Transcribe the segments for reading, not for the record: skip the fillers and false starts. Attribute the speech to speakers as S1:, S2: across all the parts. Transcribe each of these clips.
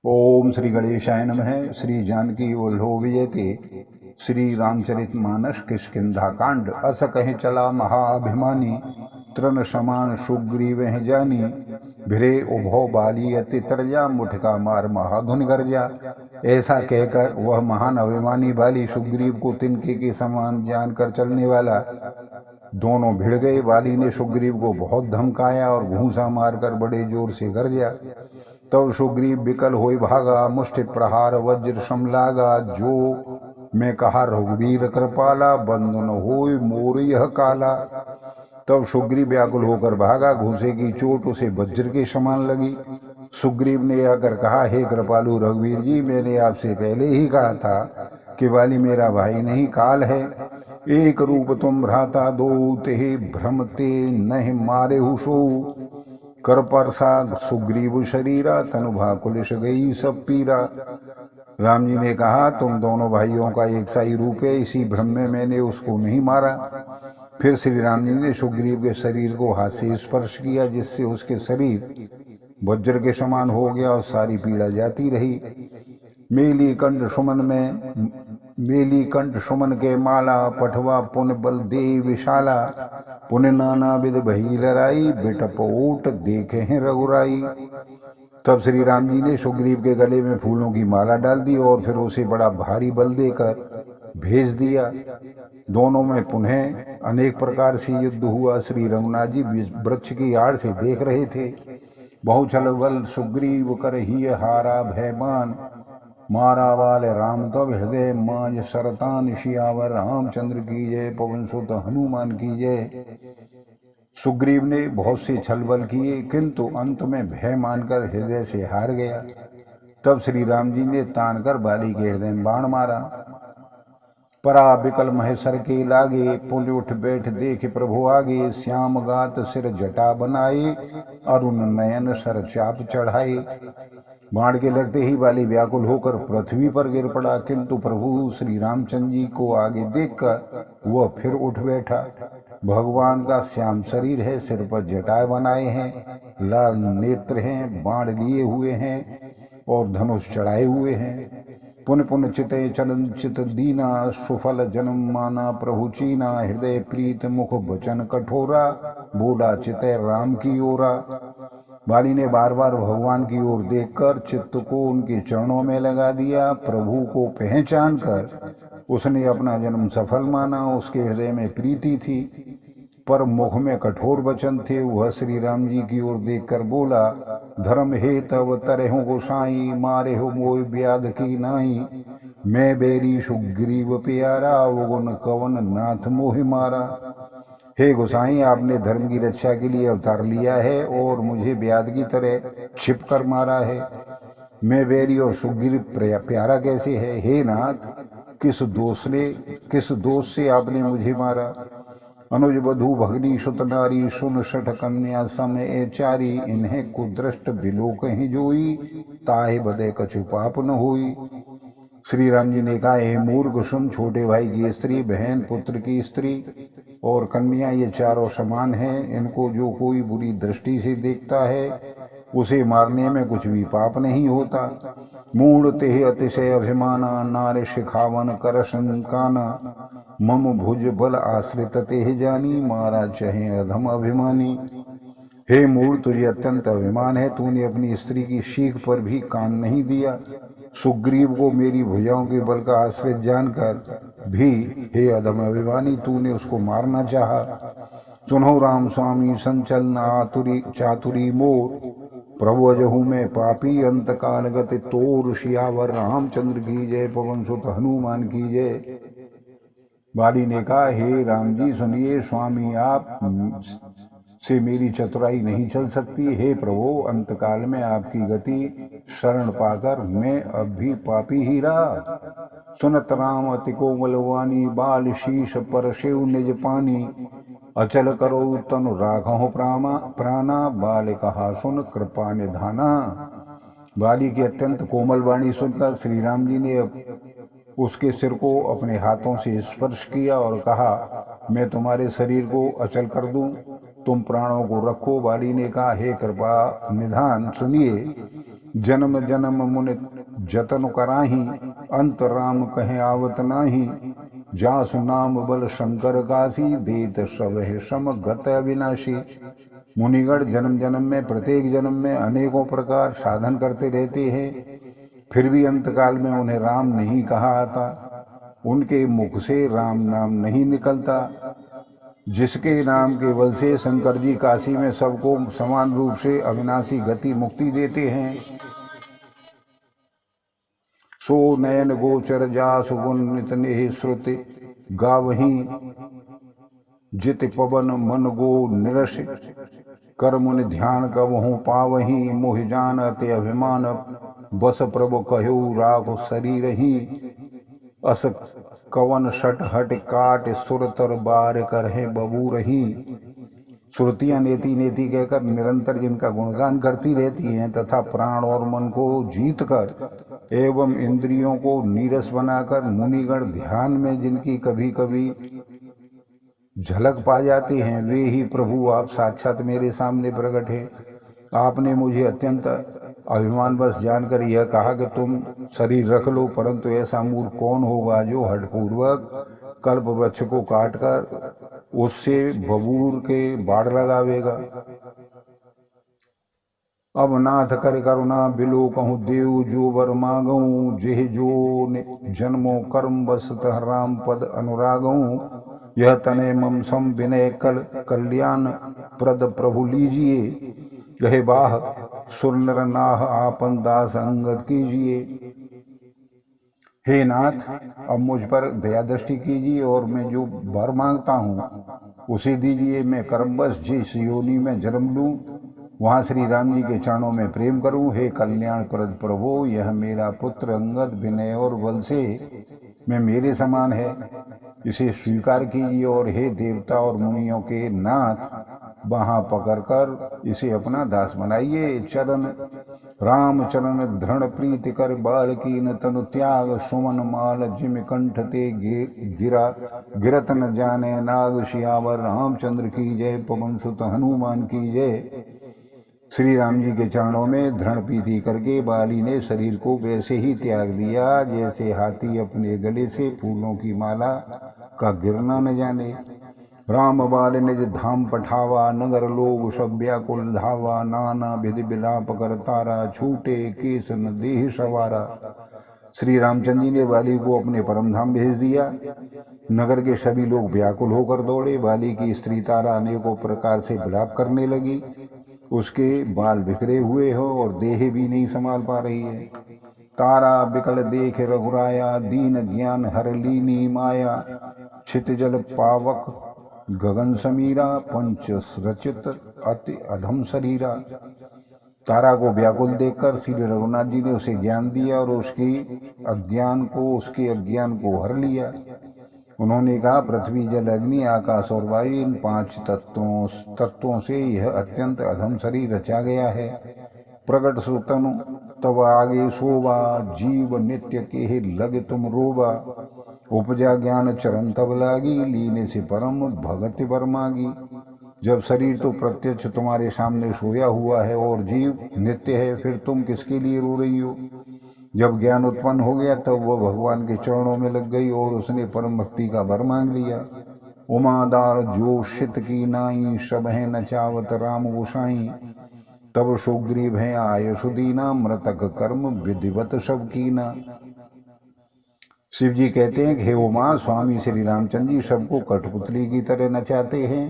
S1: ओम श्री गणेशाय नमः। श्री जानकी वल्लभो विजयते। श्री रामचरितमानस किष्किंधा कांड। अस कहे चला महाअभिमानी, तृण समान सुग्रीव जानी। भिरे उभो बाली अति तरजा, मुठका मार महाधुन गर्जा। ऐसा कहकर वह महान अभिमानी बाली सुग्रीव को तिनके के समान जानकर चलने वाला दोनों भिड़ गए। बाली ने सुग्रीव को बहुत धमकाया और घूंसा मारकर बड़े जोर से गरजा। तब सुग्रीव विकल होई भागा, मुष्टि प्रहार वज्र समलागा। जो मैं कहा रघुवीर कृपाला, बंधन होय मोर यह काला। तब सुग्रीव व्याकुल होकर भागा, घूंसे की चोट उसे वज्र के समान लगी। सुग्रीव ने आकर कहा, हे कृपालु रघुवीर जी, मैंने आपसे पहले ही कहा था कि बाली मेरा भाई नहीं, काल है। एक रूप तुम भ्राता दो, तेहि भ्रमते नहीं मारे हुसो। कर परसा सुग्रीव शरीरा, तनु भाकुलिश गई सब पीरा। राम जी ने कहा, तुम दोनों भाइयों का एक सा ही रूप है, इसी भ्रम में मैंने उसको नहीं मारा। फिर श्री राम जी ने सुग्रीव के शरीर को हाथ से स्पर्श किया, जिससे उसके शरीर वज्र के समान हो गया और सारी पीड़ा जाती रही। मेली कंठ सुमन के माला, पठवा पुन बल दे विशाला। पुन नाना विध भई लड़ाई, बिटप ओट देखे हैं रघुराई। तब श्री राम जी ने सुग्रीव के गले में फूलों की माला डाल दी और फिर उसे बड़ा भारी बल देकर भेज दिया। दोनों में पुनः अनेक प्रकार से युद्ध हुआ। श्री रघुनाथ जी वृक्ष की आड़ से देख रहे थे। बहुछल बल सुग्रीव कर ही हारा, भयमान मारा वाल राम तब हृदय माज सरतान। शियावर रामचंद्र की जय, पवन सुत हनुमान की जय। सुग्रीव ने बहुत से छल बल किए, किंतु अंत में भय मानकर हृदय से हार गया। तब श्री राम जी ने तान कर बाली के हृदय में बाण मारा। परा बिकल महेश्वर के लागे, पुल उठ बैठ देख प्रभु आगे। श्याम गात सिर जटा बनाए, अरुण नयन सर चाप चढ़ाए। बाण के लगते ही बाली व्याकुल होकर पृथ्वी पर गिर पड़ा, किंतु प्रभु श्री रामचंद्र जी को आगे देखकर वह फिर उठ बैठा। भगवान का श्याम शरीर है, सिर पर जटाएं बनाए हैं, लाल नेत्र हैं, बाण लिए हुए हैं और धनुष चढ़ाए हुए हैं। पुन पुन चिते चलन चित दीना, सुफल जन्म माना प्रभु चीना। हृदय प्रीत मुख वचन कठोरा, बोला चिते राम की ओरा। बाली ने बार बार भगवान की ओर देखकर चित्त को उनके चरणों में लगा दिया। प्रभु को पहचान कर उसने अपना जन्म सफल माना। उसके हृदय में प्रीति थी पर मुख में कठोर वचन थे। वह श्री राम जी की ओर देखकर बोला, धर्म हे तब तरहु गोसाई, मारे हो मोय व्याध की नाई। मैं बेरी सुग्रीव प्यारा, गुण कवन नाथ मोहि मारा। हे गोसाई, आपने धर्म की रक्षा के लिए अवतार लिया है और मुझे व्याध की तरह छिप कर मारा है। मैं बैरी और सुग्रीव प्यारा कैसे है? हे नाथ, किस दोष से आपने मुझे मारा? अनुज बधु भगनी सुत नारी, सुन सठ कन्या समय चारी। इन्हें कुदृष्ट बिलोक ही जोई, ताहे बदे कछु पाप न होई। श्री राम जी ने कहा, हे मूर्ख सुन, छोटे भाई की स्त्री, बहन पुत्र की स्त्री और कन्या, ये चारों समान हैं। इनको जो कोई बुरी दृष्टि से देखता है उसे मारने में कुछ भी पाप नहीं होता। मूढ़ तेह अतिशय अभिमाना, नारे शिखावन कर संकाना। मम भुज बल आश्रित तेह जानी, मारा चहे अधम अभिमानी। हे मूढ़, तुझे अत्यंत अभिमान है, तूने अपनी स्त्री की शीख पर भी कान नहीं दिया। सुग्रीव को मेरी भुजाओं के बल का आश्रित जानकर भी हे अधम अभिमानी, तूने उसको मारना चाहा। सुनो राम स्वामी संचल न आतुरी चातुरी मोर, प्रभु अजहू में पापी अंत काल गति तोर। शियावर रामचंद्र की जय, पवन सुत हनुमान की जय। बाली ने कहा, हे राम जी सुनिए, स्वामी आप से मेरी चतुराई नहीं चल सकती। हे प्रभु, अंतकाल में आपकी गति शरण पाकर मैं अब भी पापी ही रहा। सुनत राम अति कोमल वाणी, बाल शीश पर शिव निज पानी। अचल करो तनु राखो प्राणा, बाल कहा सुन कृपा निधाना। बाली की अत्यंत कोमल वाणी सुनकर श्री राम जी ने उसके सिर को अपने हाथों से स्पर्श किया और कहा, मैं तुम्हारे शरीर को अचल कर दूं, तुम प्राणों को रखो। बाली ने कहा, हे कृपा निधान सुनिए, जन्म जन्म मुनि जतन कराही, अंत राम कहे आवत नाही। जासु नाम बल शंकर काशी, देत सब है सम गत अविनाशी। मुनिगण जन्म जन्म में, प्रत्येक जन्म में अनेकों प्रकार साधन करते रहते हैं, फिर भी अंतकाल में उन्हें राम नहीं कहा आता, उनके मुख से राम नाम नहीं निकलता। जिसके नाम के बल से शंकर जी काशी में सबको समान रूप से अविनाशी गति मुक्ति देते हैं। सो नयन गोचर जासु गुण नित नेह श्रुति, गावही जित पवन मन गो निरस। कर मुनि ध्यान कबहु पावही, मोहि जानत अभिमान बस प्रभु कहो राघु शरीर ही। अस कवन शट हट काट सुर तर बार कर है बबू रही। श्रुतियाँ नेति नेति कहकर निरंतर जिनका गुणगान करती रहती हैं तथा प्राण और मन को जीत कर एवं इंद्रियों को नीरस बनाकर मुनिगण ध्यान में जिनकी कभी कभी झलक पा जाते हैं, वे ही प्रभु आप साक्षात मेरे सामने प्रकट है। आपने मुझे अत्यंत अभिमानवश जानकर यह कहा कि तुम शरीर रख लो, परंतु ऐसा मूर्ख कौन होगा जो हठपूर्वक कल्प वृक्ष को काटकर उससे बबूर के बाढ़ लगावेगा। अब नाथ कर करुणा बिलो कहूँ देव जो वर मांगऊँ, जेह जो जन्मों कर्म बसत राम पद अनुरागऊँ। यह तने मम सम विनय कल्याण प्रद प्रभु लीजिए, गहे बाह सुर नर नाह आपन दास अंगत कीजिए। हे नाथ, अब मुझ पर दया दृष्टि कीजिए और मैं जो वर मांगता हूँ उसे दीजिए। मैं कर्मवश जिस योनि में जन्म लूँ वहाँ श्री राम जी के चरणों में प्रेम करूँ। हे कल्याण प्रद प्रभु, यह मेरा पुत्र अंगद विनय और बल से मैं मेरे समान है, इसे स्वीकार कीजिए। और हे देवता और मुनियों के नाथ, वहाँ पकड़कर इसे अपना दास बनाइए। चरण राम चरण धृण प्रीति कर बाल की न तनु त्याग, सुमन माल जिम कंठ ते गिरा गिरत न जाने नाग। सियावर रामचंद्र की जय, पवन सुत हनुमान की जय। श्री राम जी के चरणों में धृण प्रीति करके बाली ने शरीर को वैसे ही त्याग दिया जैसे हाथी अपने गले से फूलों की माला का गिरना न जाने। राम बाल निज धाम पठावा, नगर लोग सब व्याकुल धावा। नाना विधि विलाप कर तारा, छूटे केस न देह सवारा। श्री रामचंद्र जी ने बाली को अपने परम धाम भेज दिया। नगर के सभी लोग व्याकुल होकर दौड़े। बाली की स्त्री तारा अनेकों प्रकार से विलाप करने लगी। उसके बाल बिखरे हुए हो और देह भी नहीं संभाल पा रही है। तारा बिकल देख रघुराया, दीन ज्ञान हर लीनी माया। छित जल पावक गगन समीरा, पंच रचित अति अधम शरीरा। तारा को व्याकुल देखकर श्री रघुनाथ जी ने उसे ज्ञान दिया और उसके अज्ञान को हर लिया। उन्होंने कहा, पृथ्वी जल अग्नि आकाश और वायु, इन 5 तत्वों से यह अत्यंत अधम शरीर रचा गया है। प्रगट सुतनु तब आगे शोभा, जीव नित्य के लगे तुम रोबा। उपजा ज्ञान चरण तब लागी, लीने से परम भगति वर मांगी। जब शरीर तो प्रत्यक्ष तुम्हारे सामने सोया हुआ है और जीव नित्य है, फिर तुम किसके लिए रो रही हो। जब ज्ञान उत्पन्न हो गया तब वह भगवान के चरणों में लग गई और उसने परम भक्ति का वर मांग लिया। उमादार जो शित की नाई, सब है नचावत राम गोसाई। तब सुग्रीव है आयुषुदीना, मृतक कर्म विधिवत सब कीना। शिव जी कहते हैं कि हे उमा, स्वामी श्री रामचंद्र जी सबको कठपुतली की तरह नचाते हैं।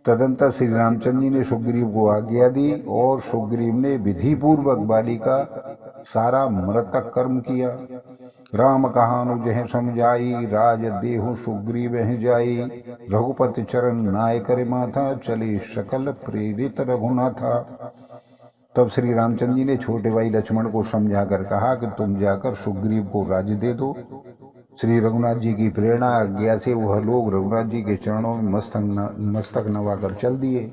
S1: तदंतर श्री रामचंद्र जी ने सुग्रीव को आज्ञा दी और सुग्रीव ने विधि पूर्वक बाली का सारा मृतक कर्म किया। राम कहानुज है समझाई, राज देहु सुग्रीव है जाई। रघुपति चरण नाय करे माथा, चले सकल प्रेरित रघुनाथा। तब श्री रामचंद्र जी ने छोटे भाई लक्ष्मण को समझाकर कहा कि तुम जाकर सुग्रीव को राज्य दे दो। श्री रघुनाथ जी की प्रेरणा आज्ञा से वह लोग रघुनाथ जी के चरणों में मस्तक नवाकर चल दिए।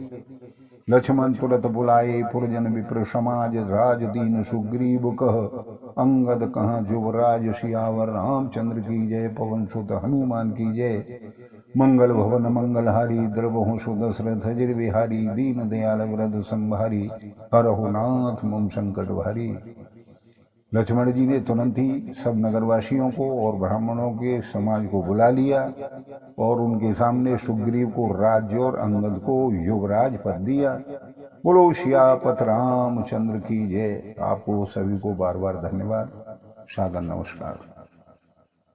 S1: लक्ष्मण तुरत बुलाए पुरजन विप्र समाज, राज दीन सुग्रीव कह अंगद कहाँ युवराज। सियावर रामचंद्र की जय, पवन सुत हनुमान की जय। मंगल भवन मंगलहारी द्रवहु सुदशरथ अजिर बिहारी दीन दयाल वरद संभारी हरहु नाथ मम संकट भारी। लक्ष्मण जी ने तुरंत ही सब नगरवासियों को और ब्राह्मणों के समाज को बुला लिया और उनके सामने सुग्रीव को राज्य और अंगद को युवराज पद दिया। बोलो सियापत रामचंद्र की जय। आपको सभी को बार बार धन्यवाद, सादर नमस्कार।